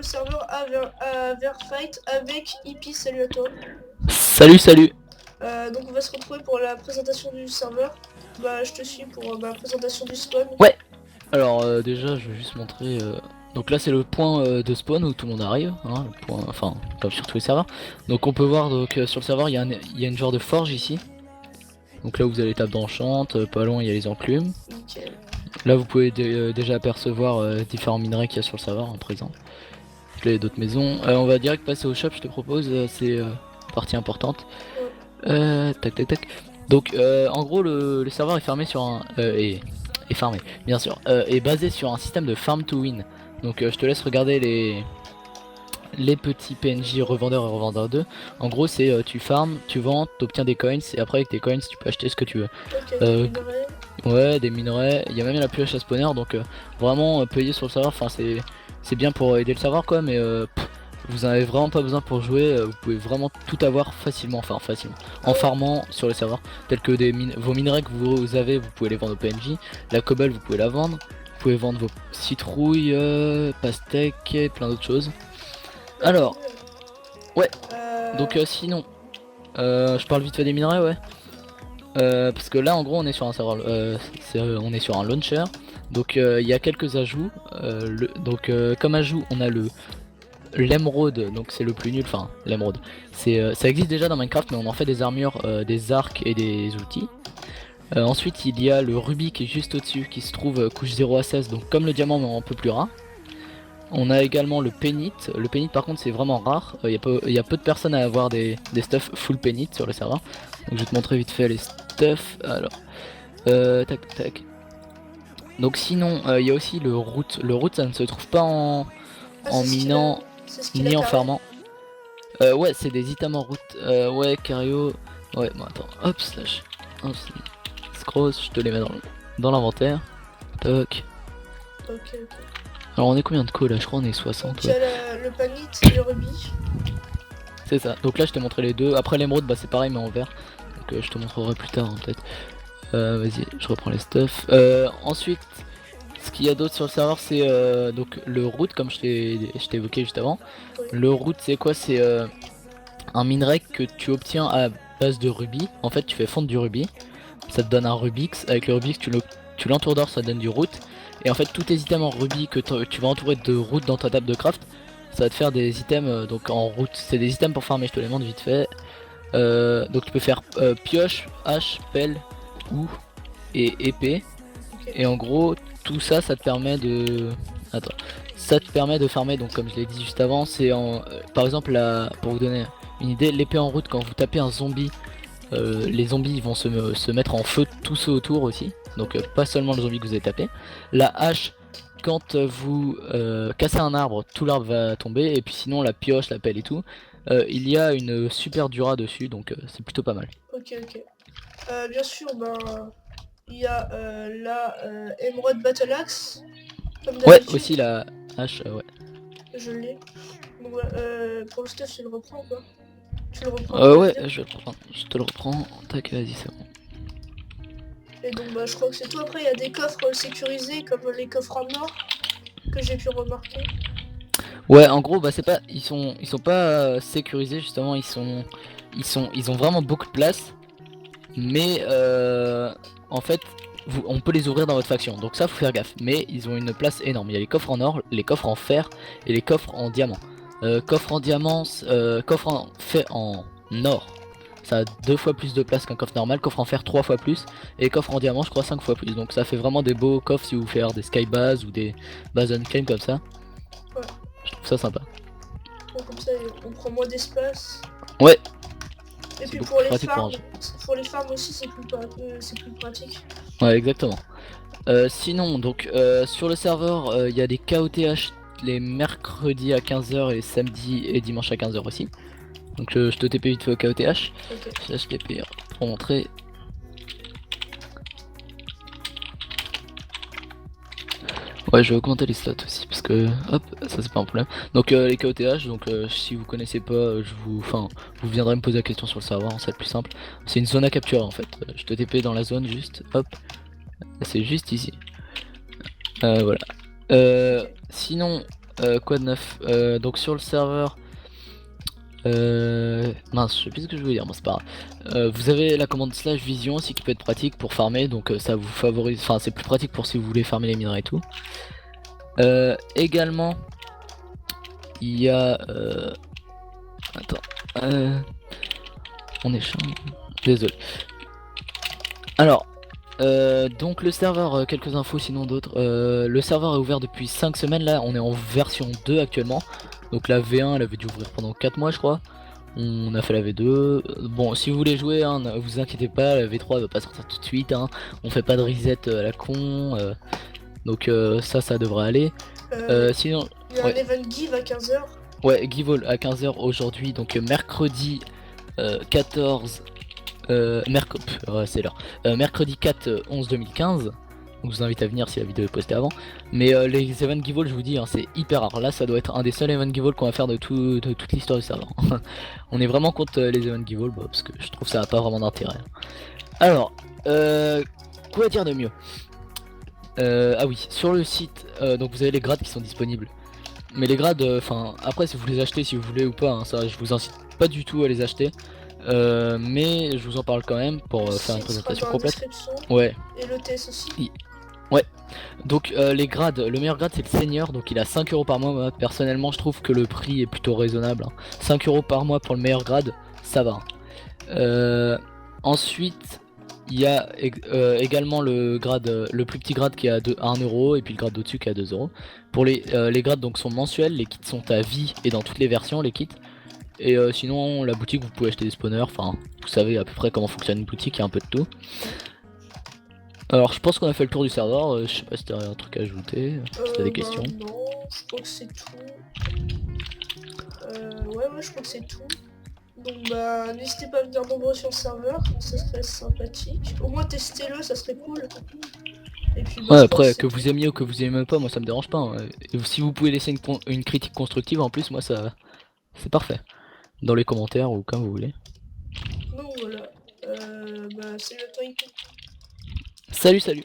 serveur à Verfight avec Hippie, salut à toi. Salut. Donc on va se retrouver pour la présentation du serveur. Bah je te suis pour la présentation du spawn. Ouais. Alors déjà je vais juste montrer donc là c'est le point de spawn où tout le monde arrive hein, le point, enfin comme sur tous les serveurs. Donc on peut voir donc sur le serveur il y a une genre de forge ici. Donc là vous avez l'étape d'enchante, pas loin il y a les enclumes. Nickel. Là vous pouvez déjà apercevoir différents minerais qu'il y a sur le serveur en présent. Là il y a d'autres maisons. On va direct passer au shop, je te propose, c'est partie importante. Tac. Donc en gros le serveur est fermé sur un est fermé bien sûr, est basé sur un système de farm to win. Donc je te laisse regarder les petits PNJ revendeurs et revendeurs 2. En gros c'est tu farms, tu vends, tu obtiens des coins et après avec tes coins tu peux acheter ce que tu veux. Ouais, des minerais, il y a même la pioche à spawner, donc vraiment payer sur le serveur, enfin c'est bien pour aider le serveur quoi, mais vous en avez vraiment pas besoin pour jouer, vous pouvez vraiment tout avoir facilement, enfin facilement, en farmant sur le serveur, tel que vos minerais que vous avez, vous pouvez les vendre au PNJ, la cobble vous pouvez la vendre, vous pouvez vendre vos citrouilles, pastèques et plein d'autres choses. Alors, ouais, donc sinon, je parle vite fait des minerais, ouais. Parce que là en gros on est sur un serveur, on est sur un launcher, donc il y a quelques ajouts. Comme ajout on a l'émeraude, donc c'est le plus nul, enfin l'émeraude. Ça existe déjà dans Minecraft mais on en fait des armures, des arcs et des outils. Ensuite il y a le rubis qui est juste au dessus qui se trouve couche 0 à 16, donc comme le diamant mais un peu plus rare. On a également le pénite. Le pénite par contre c'est vraiment rare, il y a peu de personnes à avoir des stuff full pénite sur le serveur. Donc je vais te montrer vite fait les stuff. Alors tac. Donc sinon il y a aussi le route. Le route ça ne se trouve pas en minant ni en farmant. Ouais c'est des items en route. Ouais cario. Ouais bon attends, hop slash scroll, je te les mets dans l'inventaire. Toc. Ok. Alors on est combien de co là? Je crois on est 60. Donc il y a le panite et le rubis. C'est ça, donc là je t'ai montré les deux. Après l'émeraude bah c'est pareil mais en vert. Donc je te montrerai plus tard hein, peut-être. Vas-y, je reprends les stuff. Ensuite, ce qu'il y a d'autre sur le serveur c'est donc le root comme je t'ai évoqué juste avant. Oui. Le root c'est quoi? C'est un minerai que tu obtiens à base de rubis. En fait tu fais fondre du rubis. Ça te donne un rubix. Avec le rubix tu l'entoures d'or, ça te donne du root. Et en fait tous tes items en rubis que tu vas entourer de root dans ta table de craft, ça va te faire des items donc en route. C'est des items pour farmer, je te les montre vite fait. Donc tu peux faire pioche, hache, pelle, ou et épée. Okay. Et en gros tout ça ça te permet de... Attends. Ça te permet de farmer, donc comme je l'ai dit juste avant, c'est par exemple pour vous donner une idée, l'épée en route quand vous tapez un zombie, les zombies ils vont se mettre en feu tous ceux autour aussi. Donc pas seulement le zombie que vous avez tapé. La hache, quand vous cassez un arbre, tout l'arbre va tomber. Et puis sinon la pioche, la pelle et tout, il y a une super dura dessus, donc c'est plutôt pas mal. Ok. Bien sûr, il y a la Emerald Battle Axe. Ouais, aussi la hache, ouais. Je l'ai. Donc pour le stuff, tu le reprends ou pas? Tu le reprends ouais, je vais le reprendre. Je te le reprends. Tac, vas-y, c'est bon. Et donc je crois que c'est tout. Après il y a des coffres sécurisés comme les coffres en or que j'ai pu remarquer. Ouais en gros c'est pas. Ils sont pas sécurisés justement, ils ont vraiment beaucoup de place. Mais en fait on peut les ouvrir dans votre faction. Donc ça faut faire gaffe. Mais ils ont une place énorme. Il y a les coffres en or, les coffres en fer et les coffres en diamant. Coffre en diamant, coffre fait en or, ça a 2 fois plus de place qu'un coffre normal, coffre en fer 3 fois plus, et coffre en diamant je crois 5 fois plus. Donc ça fait vraiment des beaux coffres si vous voulez faire des skybases ou des bases unclaimed comme ça. Ouais. Je trouve ça sympa. Bon, comme ça on prend moins d'espace. Ouais. Et puis pour les farms aussi c'est plus pratique. Ouais exactement. Sinon donc sur le serveur il y a des KOTH les mercredis à 15h et samedi et dimanche à 15h aussi. Donc je te TP vite fait au KOTH. Okay. Je TP pour montrer. Ouais je vais augmenter les stats aussi parce que hop ça c'est pas un problème. Donc les KOTH, donc si vous connaissez pas vous viendrez me poser la question sur le serveur, ça va être plus simple. C'est une zone à capturer en fait. Je te TP dans la zone juste, hop. C'est juste ici. Voilà. Sinon Quoi de neuf? Donc sur le serveur, mince, je sais plus ce que je voulais dire, bon c'est pas grave. Vous avez la commande slash vision aussi qui peut être pratique pour farmer, donc ça vous favorise, enfin c'est plus pratique pour si vous voulez farmer les minerais et tout. Également, il y a... Attends, on est chiant, désolé. Alors, donc le serveur, quelques infos sinon d'autres. Le serveur est ouvert depuis 5 semaines, là on est en version 2 actuellement. Donc la V1 elle avait dû ouvrir pendant 4 mois je crois. On a fait la V2. Bon si vous voulez jouer, hein, ne vous inquiétez pas, la V3 va pas sortir tout de suite. Hein. On fait pas de reset à la con. Donc ça devrait aller. Sinon... Il y a ouais. un event give à 15h. Ouais, give all à 15h aujourd'hui, donc mercredi 14... ouais, c'est l'heure. Mercredi 4 11 2015. Donc je vous invite à venir si la vidéo est postée avant. Mais les event give all, je vous dis, hein, c'est hyper rare. Là, ça doit être un des seuls event give all qu'on va faire de toute l'histoire du serveur. On est vraiment contre les event give all, bah, parce que je trouve ça n'a pas vraiment d'intérêt. Alors, quoi dire de mieux? Ah oui, sur le site, donc vous avez les grades qui sont disponibles. Mais les grades, enfin après si vous les achetez si vous voulez ou pas, hein, ça je vous incite pas du tout à les acheter. Mais je vous en parle quand même pour faire une présentation complète. Ouais. Et le TS aussi. Ouais. Donc les grades, le meilleur grade c'est le senior, donc il a 5 euros par mois. Moi, personnellement je trouve que le prix est plutôt raisonnable. Hein. 5 euros par mois pour le meilleur grade, ça va. Ensuite il y a également le grade, le plus petit grade qui est à 1 euro et puis le grade au-dessus qui est à 2 euros. Pour les grades donc sont mensuels, les kits sont à vie et dans toutes les versions les kits. Et sinon la boutique vous pouvez acheter des spawners, enfin vous savez à peu près comment fonctionne une boutique, il y a un peu de tout. Alors je pense qu'on a fait le tour du serveur, je sais pas si t'as un truc à ajouter, si t'as des questions. Non, je crois que c'est tout. Ouais, je crois que c'est tout. Donc bah n'hésitez pas à venir nombreux sur le serveur, ça serait sympathique. Au moins testez-le, ça serait cool. Et puis, bah, ouais après que vous aimiez ou que vous aimez pas, moi ça me dérange pas. Hein. Et si vous pouvez laisser une critique constructive en plus, moi ça c'est parfait. Dans les commentaires ou comme vous voulez. Donc voilà. Bah salut à toi. Salut.